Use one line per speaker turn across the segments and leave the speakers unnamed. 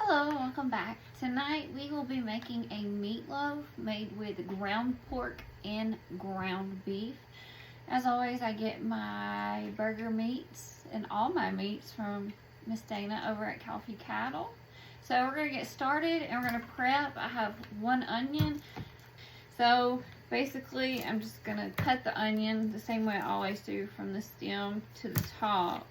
Hello, welcome back. Tonight we will be making a meatloaf made with ground pork and ground beef. As always, I get my burger meats and all my meats from Miss Dana over at Cattle. So we're going to get started and we're going to prep. I have 1 onion. So basically I'm just going to cut the onion the same way I always do, from the stem to the top.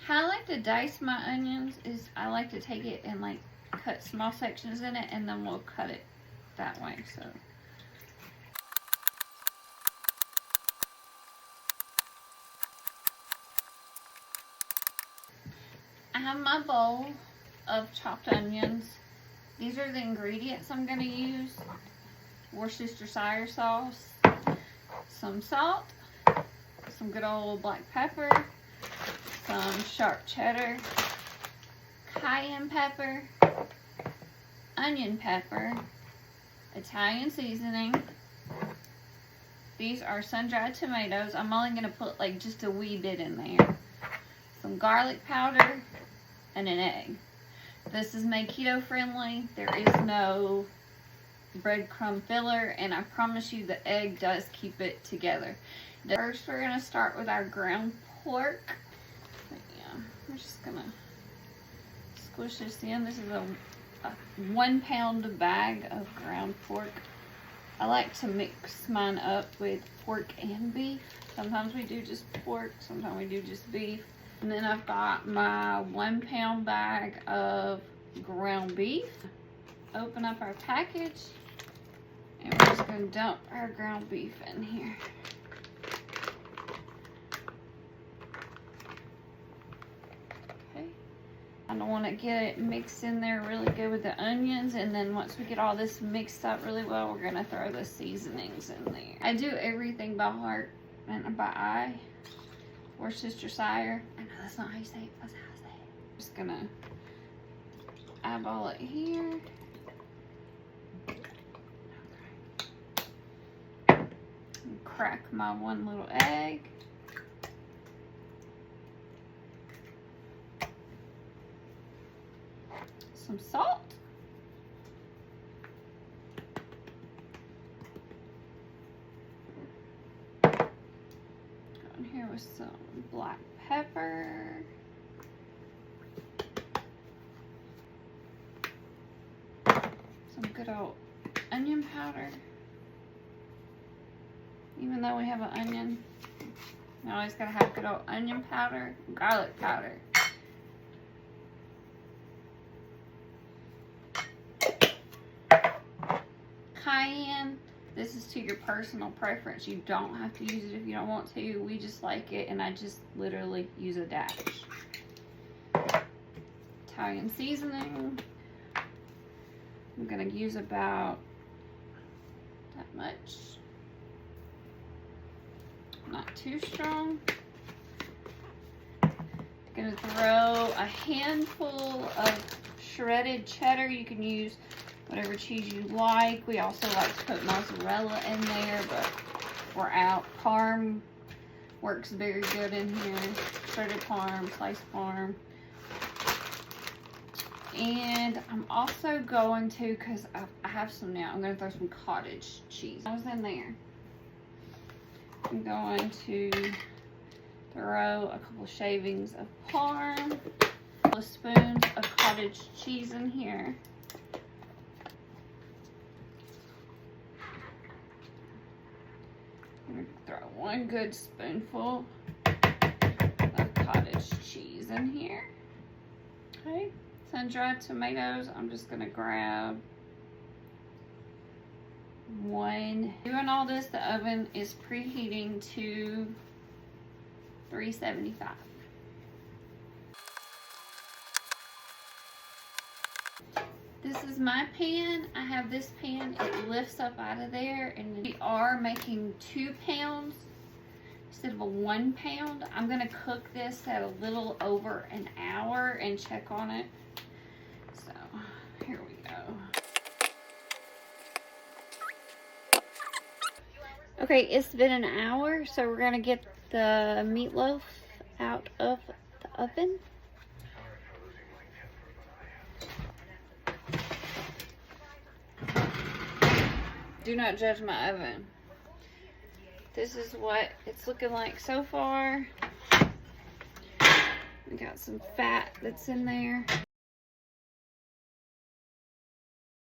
How I like to dice my onions is I like to take it and like cut small sections in it, and then we'll cut it that way. So I have my bowl of chopped onions. These are the ingredients I'm going to use: Worcestershire sauce, some salt, some good old black pepper, some sharp cheddar, cayenne pepper, onion pepper, Italian seasoning. These are sun-dried tomatoes. I'm only going to put like just a wee bit in there. Some garlic powder and an egg. This is made keto friendly. There is no breadcrumb filler, and I promise you the egg does keep it together. First, we're going to start with our ground pork. We're just gonna squish this in. This is a 1 pound bag of ground pork. I like to mix mine up with pork and beef. Sometimes we do just pork, sometimes we do just beef. And then I've got my 1 pound bag of ground beef. Open up our package and we're just gonna dump our ground beef in here. I don't want to get it mixed in there really good with the onions, and then once we get all this mixed up really well, we're going to throw the seasonings in there. I do everything by heart and by eye. Worcestershire. I know that's not how you say it, that's how I say it. Just going to eyeball it here. And crack my 1 little egg. Some salt, go in here with some black pepper, some good old onion powder. Even though we have an onion, you always gotta have good old onion powder, garlic powder. Cayenne. This is to your personal preference. You don't have to use it if you don't want to. We just like it, and I just literally use a dash. Italian seasoning. I'm gonna use about that much. Not too strong. Gonna throw a handful of shredded cheddar. You can use whatever cheese you like. We also like to put mozzarella in there, but we're out. Parm works very good in here. Shredded parm, sliced parm. And I'm also going to, because I have some now, I'm going to throw some cottage cheese. I was in there. I'm going to throw a couple of shavings of parm, a couple of spoons of cottage cheese in here. Throw 1 good spoonful of cottage cheese in here. Okay, sun-dried tomatoes. I'm just gonna grab 1. Doing all this, the oven is preheating to 375. This is my pan. I have this pan. It lifts up out of there, and we are making 2 pounds instead of a 1 pound. I'm going to cook this at a little over an hour and check on it. So here we go. Okay, it's been an hour, so we're going to get the meatloaf out of the oven. Do not judge my oven. This is what it's looking like so far. We got some fat that's in there.